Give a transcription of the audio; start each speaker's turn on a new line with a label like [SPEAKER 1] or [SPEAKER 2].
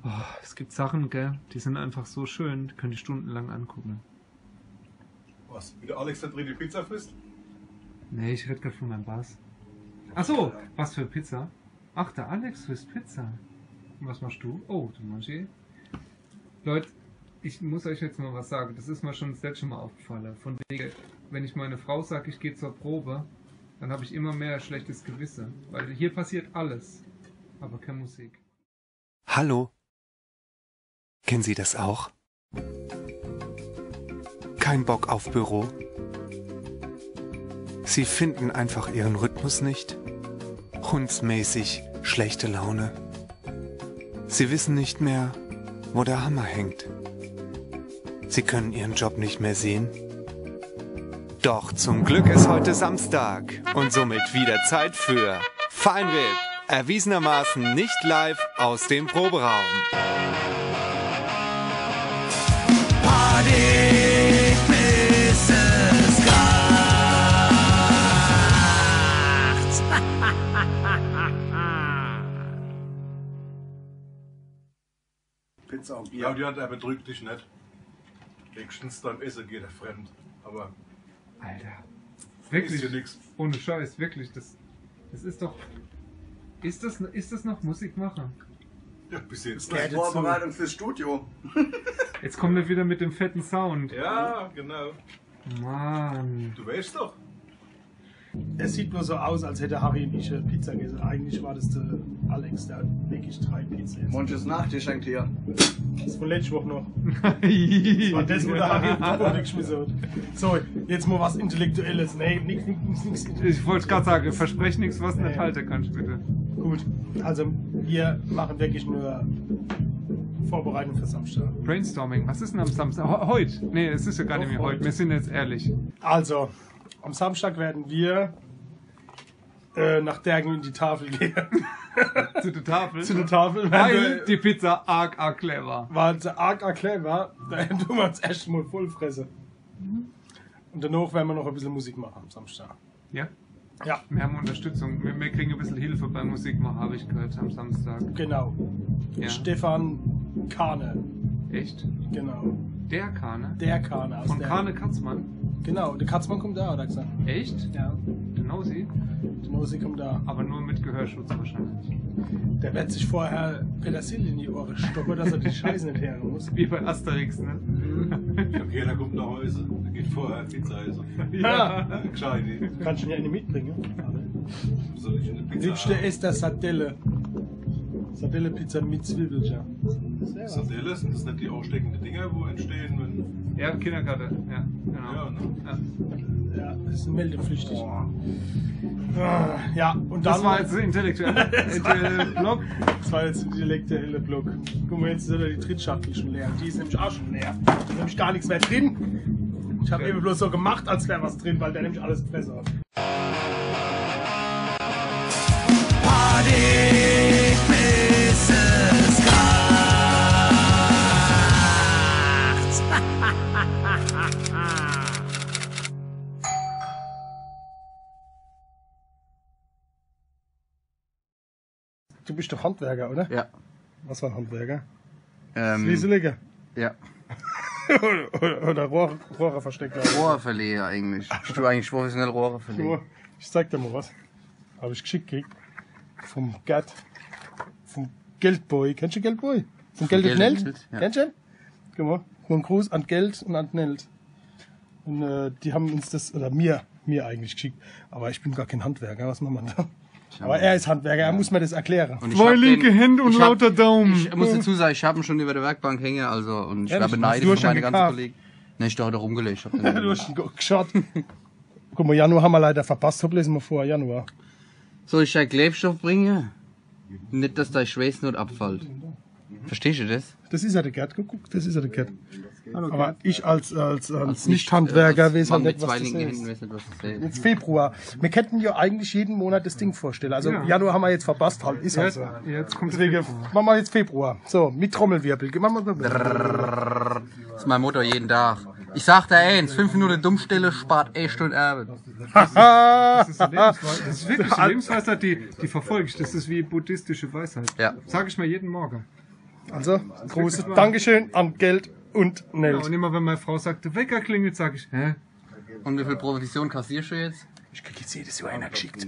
[SPEAKER 1] Oh, es gibt Sachen, gell, die sind einfach so schön, die könnt ihr stundenlang angucken.
[SPEAKER 2] Was? Wie der Alex da drin die Pizza frisst?
[SPEAKER 1] Nee, ich rede gerade von meinem Bass. Achso, was für Pizza? Ach, der Alex frisst Pizza. Und was machst du? Oh, du machst eh. Leute, ich muss euch jetzt mal was sagen. Das ist mir schon das letzte Mal aufgefallen. Von wegen, wenn ich meine Frau sage, ich gehe zur Probe, dann habe ich immer mehr schlechtes Gewissen. Weil hier passiert alles, aber keine Musik.
[SPEAKER 3] Hallo? Kennen Sie das auch? Kein Bock auf Büro? Sie finden einfach Ihren Rhythmus nicht? Hundsmäßig schlechte Laune? Sie wissen nicht mehr, wo der Hammer hängt? Sie können Ihren Job nicht mehr sehen? Doch zum Glück ist heute Samstag und somit wieder Zeit für Feinripp, erwiesenermaßen nicht live aus dem Proberaum. Party bis es kracht.
[SPEAKER 2] Pizza und Bier. Ja, die hat er betrügt dich nicht. Wenigstens beim Essen geht er fremd. Aber.
[SPEAKER 1] Alter. Wirklich.
[SPEAKER 2] Ist ja nix.
[SPEAKER 1] Ohne Scheiß, wirklich. Das ist doch. Ist das noch Musik machen?
[SPEAKER 2] Ja, bis jetzt.
[SPEAKER 4] Das ist Vorbereitung fürs Studio.
[SPEAKER 1] Jetzt kommt er wieder mit dem fetten Sound.
[SPEAKER 2] Ja, genau.
[SPEAKER 1] Mann.
[SPEAKER 2] Du weißt doch.
[SPEAKER 5] Es sieht nur so aus, als hätte Harry nicht Pizza gegessen. Eigentlich war das der Alex, der hat wirklich 3 Pizzen gegessen.
[SPEAKER 4] Manches Nachtisch hier.
[SPEAKER 5] Das ist von letzter Woche noch. Das war das, wo der Harry auf den Boden geschmissen hat. So, jetzt mal was Intellektuelles. Nee, nichts
[SPEAKER 1] Ich wollte gerade sagen, versprech nichts, was nicht halten kannst, bitte.
[SPEAKER 5] Gut, also wir machen wirklich nur Vorbereitung für Samstag.
[SPEAKER 1] Brainstorming, was ist denn am Samstag? Heute? Nee, es ist ja gar nicht mehr heute. Wir sind jetzt ehrlich.
[SPEAKER 5] Also, am Samstag werden wir nach Dergen in die Tafel gehen.
[SPEAKER 1] Zu der Tafel?
[SPEAKER 5] Zu der Tafel.
[SPEAKER 1] Weil die Pizza arg clever.
[SPEAKER 5] Weil sie arg clever, dann tun wir uns erst mal voll fressen. Und danach werden wir noch ein bisschen Musik machen am Samstag.
[SPEAKER 1] Ja?
[SPEAKER 5] Ja.
[SPEAKER 1] Wir haben Unterstützung. Wir kriegen ein bisschen Hilfe beim Musikmachen, habe ich gehört, am Samstag.
[SPEAKER 5] Genau.
[SPEAKER 1] Ja.
[SPEAKER 5] Stefan Kahne.
[SPEAKER 1] Echt?
[SPEAKER 5] Genau.
[SPEAKER 1] Der Kahne?
[SPEAKER 5] Der Kahne. Aus
[SPEAKER 1] Von
[SPEAKER 5] der
[SPEAKER 1] Kahne Katzmann?
[SPEAKER 5] Genau, der Katzmann kommt da, hat er gesagt.
[SPEAKER 1] Echt?
[SPEAKER 5] Ja.
[SPEAKER 1] Der Nossi?
[SPEAKER 5] Der Nossi kommt da.
[SPEAKER 1] Aber nur mit Gehörschutz wahrscheinlich.
[SPEAKER 5] Der wird sich vorher Petersilie in die Ohren stoppen, dass er die Scheiße nicht hören muss.
[SPEAKER 1] Wie bei Asterix, ne?
[SPEAKER 2] Okay, da kommt nach Hause. Da geht vorher Pizza essen.
[SPEAKER 5] Ja.
[SPEAKER 2] Gescheit.
[SPEAKER 5] Kannst du mir eine mitbringen?
[SPEAKER 2] Soll ich eine Pizza
[SPEAKER 5] Liebste ist der Sardelle. Sardelle-Pizza mit Zwiebelchen.
[SPEAKER 2] Sardelle, sind das nicht die aussteckenden Dinger, wo entstehen, wenn...
[SPEAKER 1] Ja, Kindergarten. Ja, genau.
[SPEAKER 2] Ja, ne?
[SPEAKER 1] Ja.
[SPEAKER 5] Ja, das ist meldepflichtig. Ja, und dann...
[SPEAKER 1] Das war jetzt ein intellektueller Block.
[SPEAKER 5] Das war jetzt ein intellektueller Block. Guck mal, jetzt ist die Trittschachtel schon leer. Die ist nämlich auch schon leer. Da ist nämlich gar nichts mehr drin. Ich habe eben bloß so gemacht, als wäre was drin, weil der nämlich alles gefressen hat. Du bist doch Handwerker, oder?
[SPEAKER 6] Ja.
[SPEAKER 5] Was war ein Handwerker? Fliesenleger?
[SPEAKER 6] Ja.
[SPEAKER 5] oder Rohrverstecker?
[SPEAKER 6] Rohrverleger eigentlich. Ich tue eigentlich professionell Rohre verlegen.
[SPEAKER 5] Ich zeig dir mal was. Habe ich geschickt gekriegt. Vom Gerd. Vom Geldboy. Kennst du Geldboy? Vom Geld und Nelt?
[SPEAKER 6] Ja.
[SPEAKER 5] Kennst du? Guck mal. Nur ein Gruß an Geld und an Nelt. Und die haben uns das, oder mir eigentlich geschickt. Aber ich bin gar kein Handwerker. Was machen wir da? Aber er ist Handwerker, er muss mir das erklären.
[SPEAKER 6] Und ich
[SPEAKER 1] 2
[SPEAKER 6] hab
[SPEAKER 1] linke Hände und lauter Daumen.
[SPEAKER 6] Ich muss dazu sagen, ich habe ihn schon über der Werkbank hängen, also und ich
[SPEAKER 5] Ehrlich?
[SPEAKER 6] war beneidet
[SPEAKER 5] Du hast
[SPEAKER 6] für meine
[SPEAKER 5] schon
[SPEAKER 6] ganzen
[SPEAKER 5] gekauft?
[SPEAKER 6] Kollegen. Ne, ich habe da rumgelegt. Ich hab
[SPEAKER 5] Ja, du hast ihn geschaut. Guck mal, Januar haben wir leider verpasst. Hopp, lesen wir vor, Januar.
[SPEAKER 6] Soll ich da Klebstoff bringen? Nicht, dass da Schweißnot abfällt. Verstehst du das?
[SPEAKER 5] Das ist ja der Gerd, guck, das ist ja der Gerd. Aber ich als Nicht-Handwerker weiß halt nicht, was das ist. Jetzt Februar. Wir könnten ja eigentlich jeden Monat das Ding vorstellen. Also
[SPEAKER 1] Ja.
[SPEAKER 5] Januar haben wir jetzt verpasst, halt. Ist halt so.
[SPEAKER 1] Jetzt kommt
[SPEAKER 5] Deswegen machen wir jetzt Februar. So, mit Trommelwirbel. Machen wir
[SPEAKER 6] Das ist mein Motto jeden Tag. Ich sag dir eins, 5 Minuten Dummstelle spart echt und Arbeit.
[SPEAKER 1] Das ist wirklich eine Lebensweisheit, die verfolge ich. Das ist wie buddhistische Weisheit.
[SPEAKER 6] Ja.
[SPEAKER 1] Sag ich mal jeden Morgen.
[SPEAKER 5] Also, großes Dankeschön an Geld und
[SPEAKER 1] Ja,
[SPEAKER 5] Nelt.
[SPEAKER 1] und immer wenn meine Frau sagt, der Wecker klingelt, sage ich, hä?
[SPEAKER 6] Und wie viel Provision kassierst du jetzt?
[SPEAKER 5] Ich krieg jetzt jedes Jahr einer geschickt.